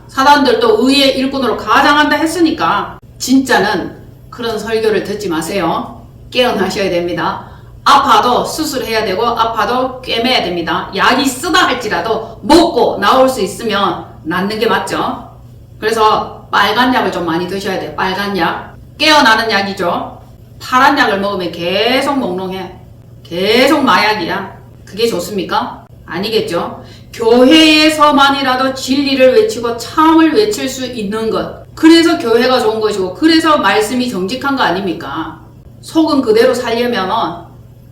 4단들도 의의 일꾼으로 가장한다 했으니까 진짜는 그런 설교를 듣지 마세요. 깨어나셔야 됩니다. 아파도 수술해야 되고 아파도 꿰매야 됩니다. 약이 쓰다 할지라도 먹고 나올 수 있으면 낫는 게 맞죠. 그래서 빨간 약을 좀 많이 드셔야 돼요. 빨간 약. 깨어나는 약이죠. 파란 약을 먹으면 계속 몽롱해. 계속 마약이야. 그게 좋습니까? 아니겠죠. 교회에서만이라도 진리를 외치고 참을 외칠 수 있는 것. 그래서 교회가 좋은 것이고 그래서 말씀이 정직한 거 아닙니까? 속은 그대로 살려면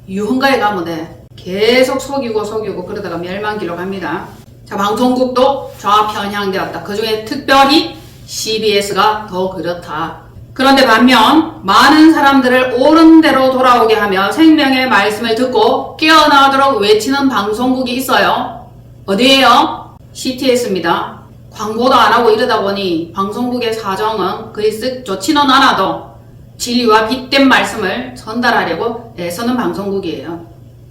유흥가에 가면 돼. 계속 속이고 그러다가 멸망길로 갑니다. 자, 방송국도 좌편향되었다. 그 중에 특별히 CBS가 더 그렇다. 그런데 반면 많은 사람들을 옳은 대로 돌아오게 하며 생명의 말씀을 듣고 깨어나도록 외치는 방송국이 있어요. 어디예요? CTS입니다. 광고도 안 하고 이러다 보니 방송국의 사정은 그리 쓱 좋지는 않아도 진리와 빛된 말씀을 전달하려고 애쓰는 방송국이에요.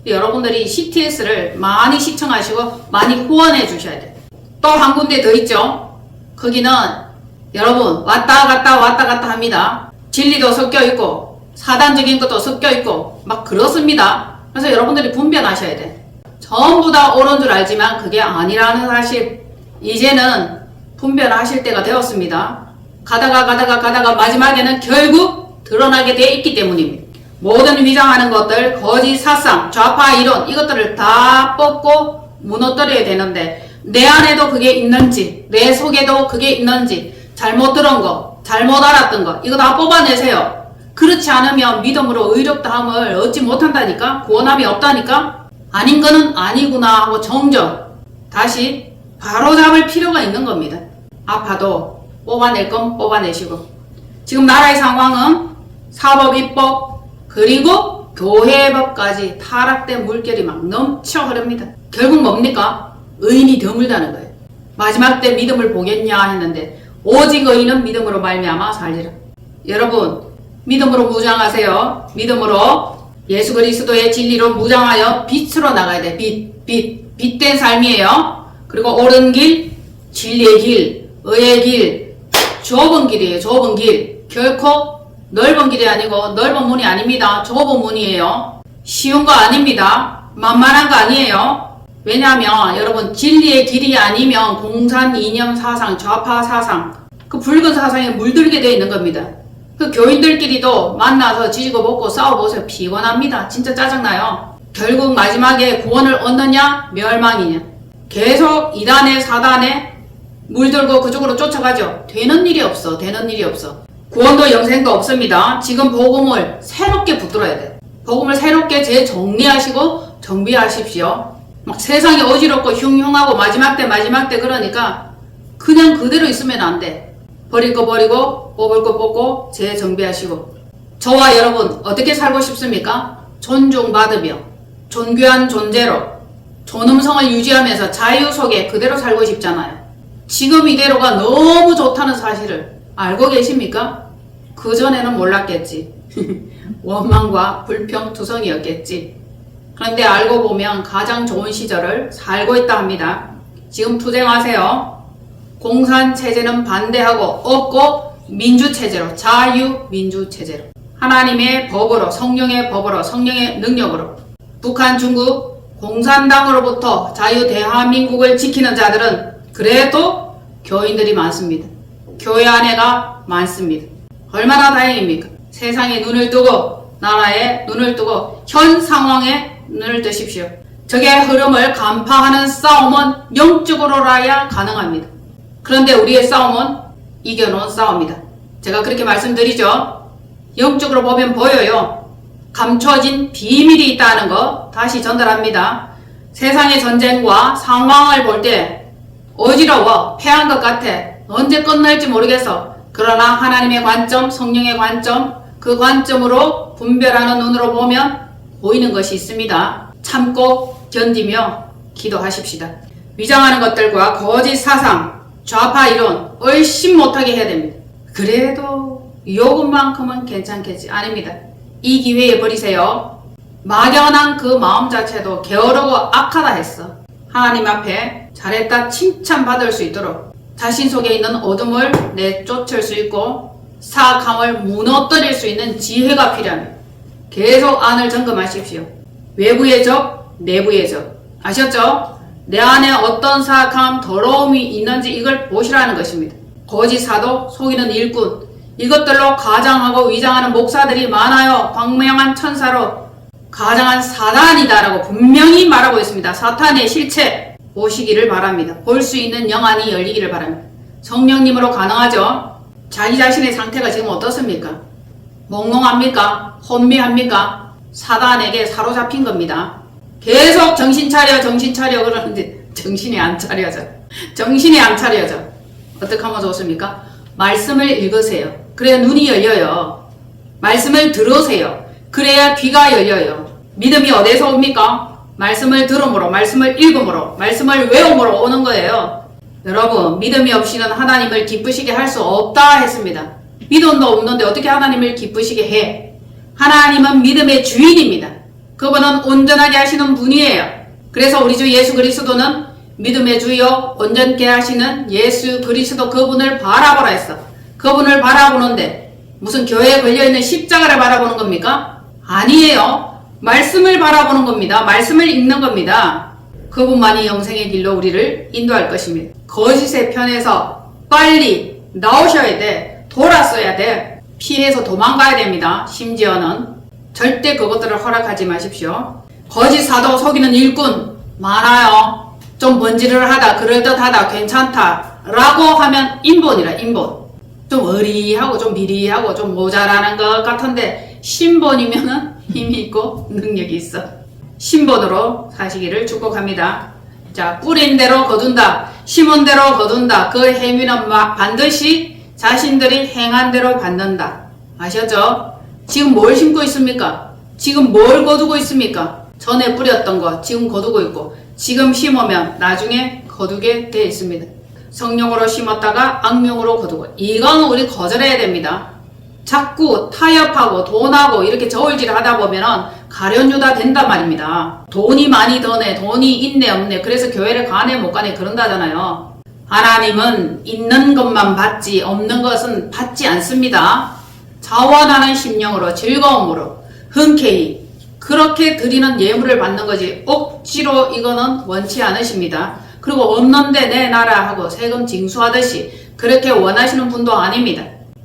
여러분들이 CTS를 많이 시청하시고 많이 후원해 주셔야 돼요. 또 한 군데 더 있죠. 거기는 여러분 왔다 갔다 합니다. 진리도 섞여 있고 사단적인 것도 섞여 있고 막 그렇습니다. 그래서 여러분들이 분별하셔야 돼. 전부 다 옳은 줄 알지만 그게 아니라는 사실 이제는 분별하실 때가 되었습니다. 가다가 마지막에는 결국 드러나게 되어 있기 때문입니다. 모든 위장하는 것들, 거짓 사상, 좌파 이론 이것들을 다 뽑고 무너뜨려야 되는데 내 안에도 그게 있는지 내 속에도 그게 있는지 잘못 들은 거, 잘못 알았던 거 이거 다 뽑아내세요. 그렇지 않으면 믿음으로 의롭다함을 얻지 못한다니까. 구원함이 없다니까. 아닌 거는 아니구나 하고 정정 다시 바로잡을 필요가 있는 겁니다. 아파도 뽑아낼 건 뽑아내시고 지금 나라의 상황은 사법, 입법 그리고 교회법까지 타락된 물결이 막 넘쳐 흐릅니다. 결국 뭡니까? 의인이 드물다는 거예요. 마지막 때 믿음을 보겠냐 했는데 오직 의인은 믿음으로 말미암아 살리라. 여러분 믿음으로 무장하세요. 믿음으로 예수 그리스도의 진리로 무장하여 빛으로 나가야 돼. 빛된 삶이에요. 그리고 옳은 길, 진리의 길, 의의 길, 좁은 길이에요. 좁은 길. 결코 넓은 길이 아니고 넓은 문이 아닙니다. 좁은 문이에요. 쉬운 거 아닙니다. 만만한 거 아니에요. 왜냐하면 여러분 진리의 길이 아니면 공산 이념 사상, 좌파 사상 그 붉은 사상에 물들게 되어 있는 겁니다. 그 교인들끼리도 만나서 지지고 볶고 싸워보세요. 피곤합니다. 진짜 짜증나요. 결국 마지막에 구원을 얻느냐 멸망이냐 계속 2단에 4단에 물들고 그쪽으로 쫓아가죠. 되는 일이 없어. 구원도 영생도 없습니다. 지금 복음을 새롭게 붙들어야 돼. 복음을 새롭게 재정리하시고 정비하십시오. 막 세상이 어지럽고 흉흉하고 마지막 때 그러니까 그냥 그대로 있으면 안 돼. 버릴 거 버리고 뽑을 거 뽑고 재정비하시고. 저와 여러분 어떻게 살고 싶습니까? 존중받으며 존귀한 존재로 존엄성을 유지하면서 자유 속에 그대로 살고 싶잖아요. 지금 이대로가 너무 좋다는 사실을 알고 계십니까? 그전에는 몰랐겠지. 원망과 불평투성이었겠지. 그런데 알고 보면 가장 좋은 시절을 살고 있다 합니다. 지금 투쟁하세요. 공산체제는 반대하고 없고 민주체제로, 자유민주체제로. 하나님의 법으로, 성령의 법으로, 성령의 능력으로. 북한, 중국, 공산당으로부터 자유 대한민국을 지키는 자들은 그래도 교인들이 많습니다. 교회 안에가 많습니다. 얼마나 다행입니까? 세상에 눈을 뜨고 나라에 눈을 뜨고 현 상황에 눈을 뜨십시오. 적의 흐름을 간파하는 싸움은 영적으로라야 가능합니다. 그런데 우리의 싸움은 이겨놓은 싸움이다. 제가 그렇게 말씀드리죠. 영적으로 보면 보여요. 감춰진 비밀이 있다는 거 다시 전달합니다. 세상의 전쟁과 상황을 볼 때 어지러워 패한 것 같아. 언제 끝날지 모르겠어. 그러나 하나님의 관점, 성령의 관점, 그 관점으로 분별하는 눈으로 보면 보이는 것이 있습니다. 참고 견디며 기도하십시다. 위장하는 것들과 거짓 사상, 좌파 이론 얼씬 못하게 해야 됩니다. 그래도 요것만큼은 괜찮겠지. 아닙니다. 이 기회에 버리세요. 막연한 그 마음 자체도 게으르고 악하다 했어. 하나님 앞에 잘했다 칭찬받을 수 있도록 자신 속에 있는 어둠을 내쫓을 수 있고 사악함을 무너뜨릴 수 있는 지혜가 필요합니다. 계속 안을 점검하십시오. 외부의 적, 내부의 적. 아셨죠? 내 안에 어떤 사악함, 더러움이 있는지 이걸 보시라는 것입니다. 거짓 사도, 속이는 일꾼, 이것들로 가장하고 위장하는 목사들이 많아요. 광명한 천사로 가장한 사단이다라고 분명히 말하고 있습니다. 사탄의 실체 보시기를 바랍니다. 볼 수 있는 영안이 열리기를 바랍니다. 성령님으로 가능하죠? 자기 자신의 상태가 지금 어떻습니까? 몽롱합니까? 혼미합니까? 사단에게 사로잡힌 겁니다. 계속 정신 차려 정신 차려 그러는데 정신이 안 차려져. 정신이 안 차려져. 어떻게 하면 좋습니까? 말씀을 읽으세요. 그래야 눈이 열려요. 말씀을 들으세요. 그래야 귀가 열려요. 믿음이 어디서 옵니까? 말씀을 들음으로, 말씀을 읽음으로, 말씀을 외움으로 오는 거예요. 여러분, 믿음이 없이는 하나님을 기쁘시게 할 수 없다 했습니다. 믿음도 없는데 어떻게 하나님을 기쁘시게 해? 하나님은 믿음의 주인입니다. 그분은 온전하게 하시는 분이에요. 그래서 우리 주 예수 그리스도는 믿음의 주요 온전케 하시는 예수 그리스도 그분을 바라보라 했어. 그분을 바라보는데 무슨 교회에 걸려있는 십자가를 바라보는 겁니까? 아니에요. 말씀을 바라보는 겁니다. 말씀을 읽는 겁니다. 그분만이 영생의 길로 우리를 인도할 것입니다. 거짓의 편에서 빨리 나오셔야 돼. 돌았어야 돼. 피해서 도망가야 됩니다. 심지어는 절대 그것들을 허락하지 마십시오. 거짓 사도 속이는 일꾼 많아요. 좀 번지를 하다, 그럴듯하다, 괜찮다 라고 하면 인본이라 인본. 좀 의리하고 좀 미리하고 좀 모자라는 것 같은데 신본이면은 힘이 있고 능력이 있어. 신본으로 사시기를 축복합니다. 자, 뿌린 대로 거둔다. 심은 대로 거둔다. 그 행위는 반드시 자신들이 행한 대로 받는다. 아셨죠? 지금 뭘 심고 있습니까? 지금 뭘 거두고 있습니까? 전에 뿌렸던 거 지금 거두고 있고 지금 심으면 나중에 거두게 되어 있습니다. 성령으로 심었다가 악령으로 거두고 이건 우리 거절해야 됩니다. 자꾸 타협하고 돈하고 이렇게 저울질 하다 보면은 가련유다 된단 말입니다. 돈이 많이 드네, 돈이 있네 없네, 그래서 교회를 가네 못 가네 그런다잖아요. 하나님은 있는 것만 받지 없는 것은 받지 않습니다. 자원하는 심령으로 즐거움으로 흔쾌히 그렇게 드리는 예물을 받는 거지 억지로 이거는 원치 않으십니다. 그리고 없는데 내놔라 하고 세금 징수하듯이 그렇게 원하시는 분도 아닙니다.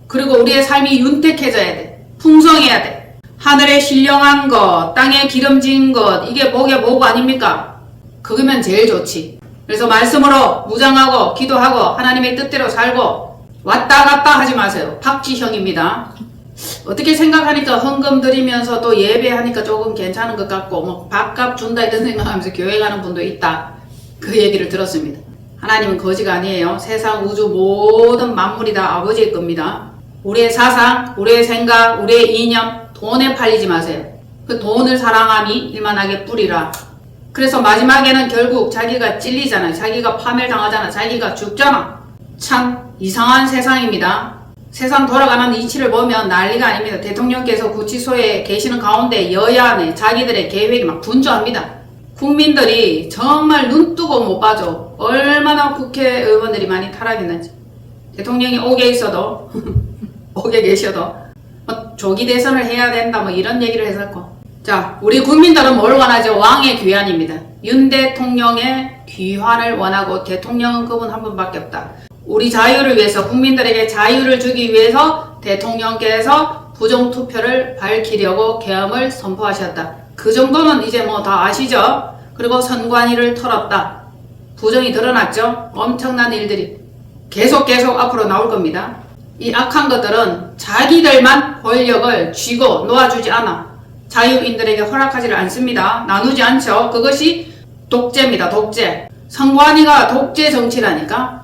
그리고 우리의 삶이 윤택해져야 돼. 풍성해야 돼. 하늘에 신령한 것, 땅에 기름진 것, 이게 복의 복 아닙니까? 그거면 제일 좋지. 그래서 말씀으로 무장하고 기도하고 하나님의 뜻대로 살고 왔다 갔다 하지 마세요. 박지형입니다. 어떻게 생각하니까 헌금 드리면서 또 예배하니까 조금 괜찮은 것 같고 뭐 밥값 준다 이런 생각하면서 교회 가는 분도 있다. 그 얘기를 들었습니다. 하나님은 거지가 아니에요. 세상 우주 모든 만물이 다 아버지의 겁니다. 우리의 사상, 우리의 생각, 우리의 이념 돈에 팔리지 마세요. 그 돈을 사랑함이 일만하게 뿌리라. 그래서 마지막에는 결국 자기가 찔리잖아요. 자기가 파멸당하잖아. 자기가 죽잖아. 참 이상한 세상입니다. 세상 돌아가는 이치를 보면 난리가 아닙니다. 대통령께서 구치소에 계시는 가운데 여야 내 자기들의 계획이 막 분주합니다. 국민들이 정말 눈 뜨고 못 봐줘. 얼마나 국회의원들이 많이 타락했는지. 대통령이 옥에 있어도 옥에 계셔도 조기 대선을 해야 된다 뭐 이런 얘기를 했었고. 자, 우리 국민들은 뭘 원하죠? 왕의 귀환입니다. 윤 대통령의 귀환을 원하고 대통령은 그분 한 분밖에 없다. 우리 자유를 위해서 국민들에게 자유를 주기 위해서 대통령께서 부정투표를 밝히려고 계엄을 선포하셨다. 그 정도는 이제 뭐 다 아시죠? 그리고 선관위를 털었다. 부정이 드러났죠? 엄청난 일들이 계속 앞으로 나올 겁니다. 이 악한 것들은 자기들만 권력을 쥐고 놓아주지 않아. 자유인들에게 허락하지를 않습니다. 나누지 않죠. 그것이 독재입니다. 독재. 선관위가 독재 정치라니까.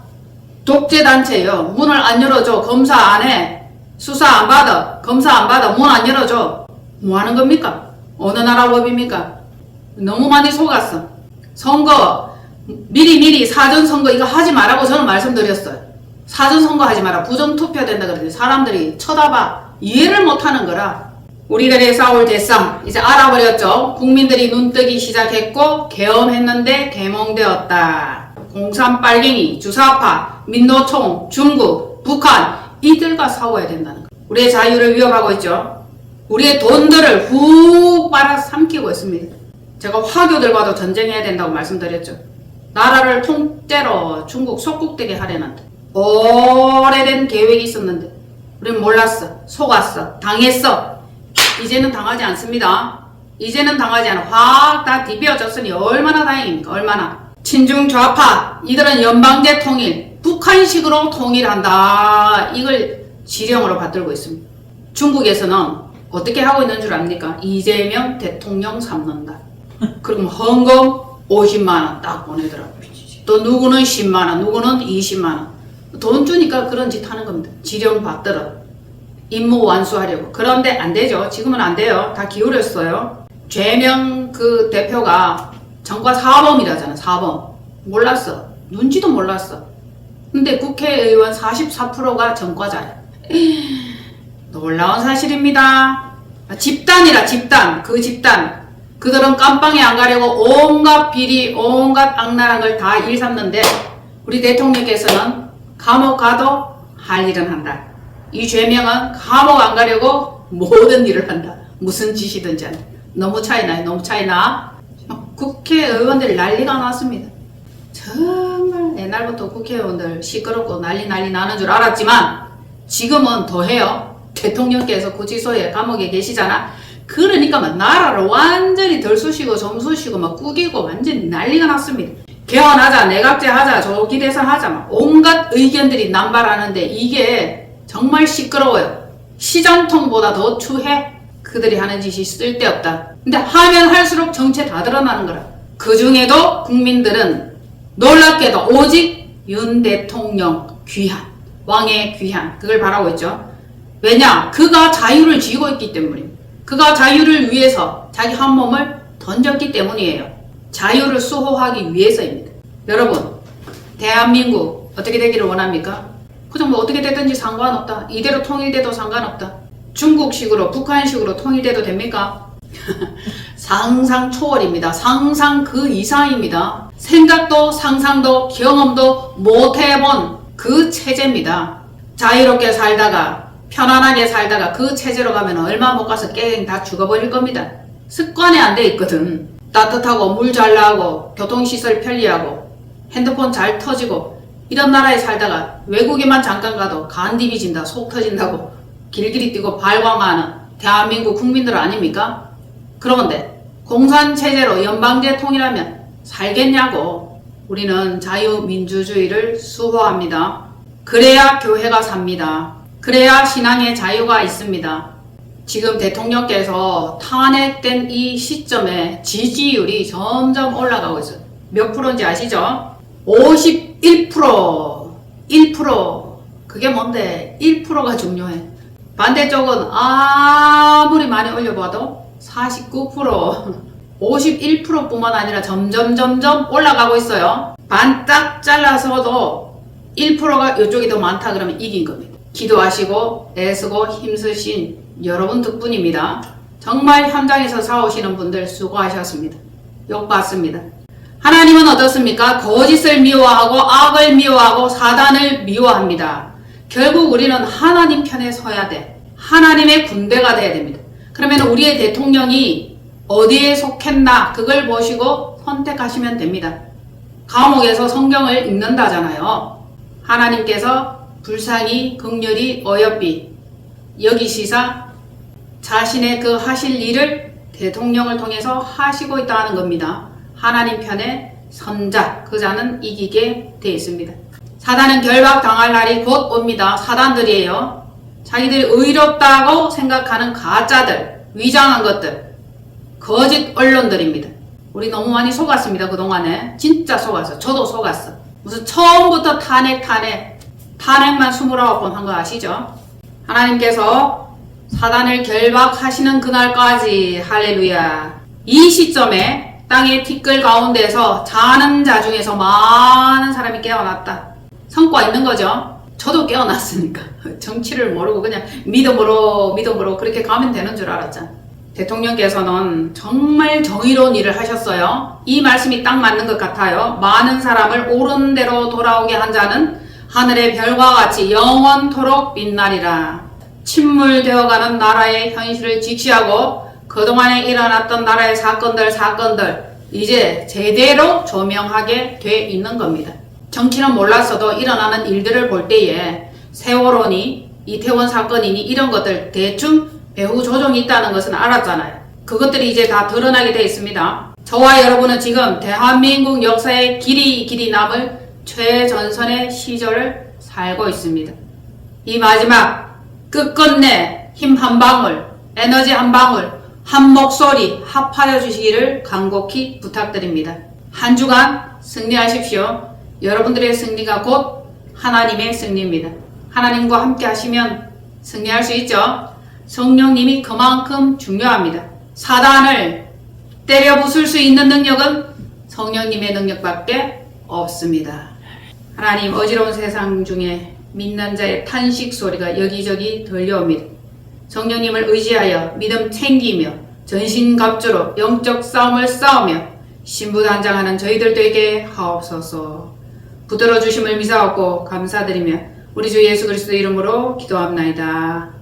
독재 단체예요. 문을 안 열어줘. 검사 안 해. 수사 안 받아. 검사 안 받아. 문 안 열어줘. 뭐 하는 겁니까? 어느 나라 법입니까? 너무 많이 속았어. 선거 미리 사전선거 이거 하지 말라고 저는 말씀드렸어요. 사전선거 하지 마라. 부정투표 된다 그러는데 사람들이 쳐다봐. 이해를 못하는 거라. 우리들의 싸울 대상 이제 알아버렸죠. 국민들이 눈뜨기 시작했고 계엄했는데 계몽되었다. 공산 빨갱이, 주사파, 민노총, 중국, 북한 이들과 싸워야 된다는 거. 우리의 자유를 위협하고 있죠. 우리의 돈들을 훅 빨아삼키고 있습니다. 제가 화교들과도 전쟁해야 된다고 말씀드렸죠. 나라를 통째로 중국 속국되게 하려는데 오래된 계획이 있었는데 우린 몰랐어. 속았어. 당했어. 이제는 당하지 않습니다. 이제는 당하지 않아. 확 다 뒤비어졌으니 얼마나 다행입니까? 얼마나. 친중 좌파 이들은 연방제 통일, 북한식으로 통일한다. 이걸 지령으로 받들고 있습니다. 중국에서는 어떻게 하고 있는 줄 압니까? 이재명 대통령 삼는다. 그럼 헌금 50만원 딱 보내더라고요. 또 누구는 10만원, 누구는 20만원. 돈 주니까 그런 짓 하는 겁니다. 지령 받들어. 임무 완수하려고. 그런데 안 되죠. 지금은 안 돼요. 다 기울였어요. 죄명 그 대표가 전과 사범이라잖아. 사범. 몰랐어. 눈치도 몰랐어. 근데 국회의원 44%가 전과자래. 놀라운 사실입니다. 집단이라 집단. 그 집단. 그들은 깜빵에 안 가려고 온갖 비리, 온갖 악랄한 걸 다 일삼는데 우리 대통령께서는 감옥 가도 할 일은 한다. 이 죄명은 감옥 안 가려고 모든 일을 한다. 무슨 짓이든지 한다. 너무 차이나요. 너무 차이나. 국회의원들 난리가 났습니다. 정말 옛날부터 국회의원들 시끄럽고 난리 나는 줄 알았지만 지금은 더해요. 대통령께서 구치소에 감옥에 계시잖아. 그러니까 막 나라를 완전히 덜쑤시고 점쑤시고 막 꾸기고 완전히 난리가 났습니다. 개헌하자, 내각제 하자, 조기 대선 하자 막 온갖 의견들이 남발하는데 이게 정말 시끄러워요. 시장통보다 더 추해. 그들이 하는 짓이 쓸데없다. 근데 하면 할수록 정체 다 드러나는 거라. 그 중에도 국민들은 놀랍게도 오직 윤 대통령 귀한, 왕의 귀한 그걸 바라고 있죠. 왜냐? 그가 자유를 쥐고 있기 때문입니다. 그가 자유를 위해서 자기 한 몸을 던졌기 때문이에요. 자유를 수호하기 위해서입니다. 여러분, 대한민국 어떻게 되기를 원합니까? 그냥 뭐 어떻게 되든지 상관없다. 이대로 통일돼도 상관없다. 중국식으로 북한식으로 통일돼도 됩니까? 상상 초월입니다. 상상 그 이상입니다. 생각도 상상도 경험도 못 해본 그 체제입니다. 자유롭게 살다가 편안하게 살다가 그 체제로 가면 얼마 못 가서 깽 다 죽어버릴 겁니다. 습관이 안 돼 있거든. 따뜻하고 물 잘 나오고 교통시설 편리하고 핸드폰 잘 터지고 이런 나라에 살다가 외국에만 잠깐 가도 간 디비진다 속 터진다고 길길이 뛰고 발광하는 대한민국 국민들 아닙니까? 그런데 공산체제로 연방제 통일하면 살겠냐고. 우리는 자유민주주의를 수호합니다. 그래야 교회가 삽니다. 그래야 신앙의 자유가 있습니다. 지금 대통령께서 탄핵된 이 시점에 지지율이 점점 올라가고 있어요. 몇 프로인지 아시죠? 51%, 1%. 그게 뭔데? 1%가 중요해. 반대쪽은 아무리 많이 올려봐도 49%, 51%뿐만 아니라 점점 올라가고 있어요. 반 딱 잘라서도 1%가 이쪽이 더 많다 그러면 이긴 겁니다. 기도하시고 애쓰고 힘쓰신 여러분 덕분입니다. 정말 현장에서 싸우시는 분들 수고하셨습니다. 욕받습니다. 하나님은 어떻습니까? 거짓을 미워하고 악을 미워하고 사단을 미워합니다. 결국 우리는 하나님 편에 서야 돼. 하나님의 군대가 돼야 됩니다. 그러면 우리의 대통령이 어디에 속했나 그걸 보시고 선택하시면 됩니다. 감옥에서 성경을 읽는다잖아요. 하나님께서 불쌍히 긍휼히 어여삐 여기시사 자신의 그 하실 일을 대통령을 통해서 하시고 있다는 겁니다. 하나님 편에 선자, 그 자는 이기게 되어 있습니다. 사단은 결박당할 날이 곧 옵니다. 사단들이에요. 자기들이 의롭다고 생각하는 가짜들, 위장한 것들, 거짓 언론들입니다. 우리 너무 많이 속았습니다. 그동안에. 진짜 속았어. 저도 속았어. 무슨 처음부터 탄핵만 29번 한 거 아시죠? 하나님께서 사단을 결박하시는 그날까지 할렐루야. 이 시점에 땅의 티끌 가운데서 자는 자 중에서 많은 사람이 깨어났다. 성과 있는 거죠. 저도 깨어났으니까 정치를 모르고 그냥 믿음으로 그렇게 가면 되는 줄 알았잖아. 대통령께서는 정말 정의로운 일을 하셨어요. 이 말씀이 딱 맞는 것 같아요. 많은 사람을 옳은 대로 돌아오게 한 자는 하늘의 별과 같이 영원토록 빛나리라. 침몰되어가는 나라의 현실을 직시하고 그동안에 일어났던 나라의 사건들 이제 제대로 조명하게 돼 있는 겁니다. 정치는 몰랐어도 일어나는 일들을 볼 때에 세월호니 이태원 사건이니 이런 것들 대충 배후 조정이 있다는 것은 알았잖아요. 그것들이 이제 다 드러나게 돼 있습니다. 저와 여러분은 지금 대한민국 역사에 길이 남을 최전선의 시절을 살고 있습니다. 이 마지막 끝끝내 힘 한 방울, 에너지 한 방울, 한 목소리 합하여 주시기를 간곡히 부탁드립니다. 한 주간 승리하십시오. 여러분들의 승리가 곧 하나님의 승리입니다. 하나님과 함께 하시면 승리할 수 있죠. 성령님이 그만큼 중요합니다. 사단을 때려 부술 수 있는 능력은 성령님의 능력밖에 없습니다. 하나님, 어지러운 세상 중에 믿는 자의 탄식 소리가 여기저기 들려옵니다. 성령님을 의지하여 믿음 챙기며 전신갑주로 영적 싸움을 싸우며 신부단장하는 저희들 되게 하옵소서. 붙들어 주심을 미사하고 감사드리며 우리 주 예수 그리스도 이름으로 기도합나이다.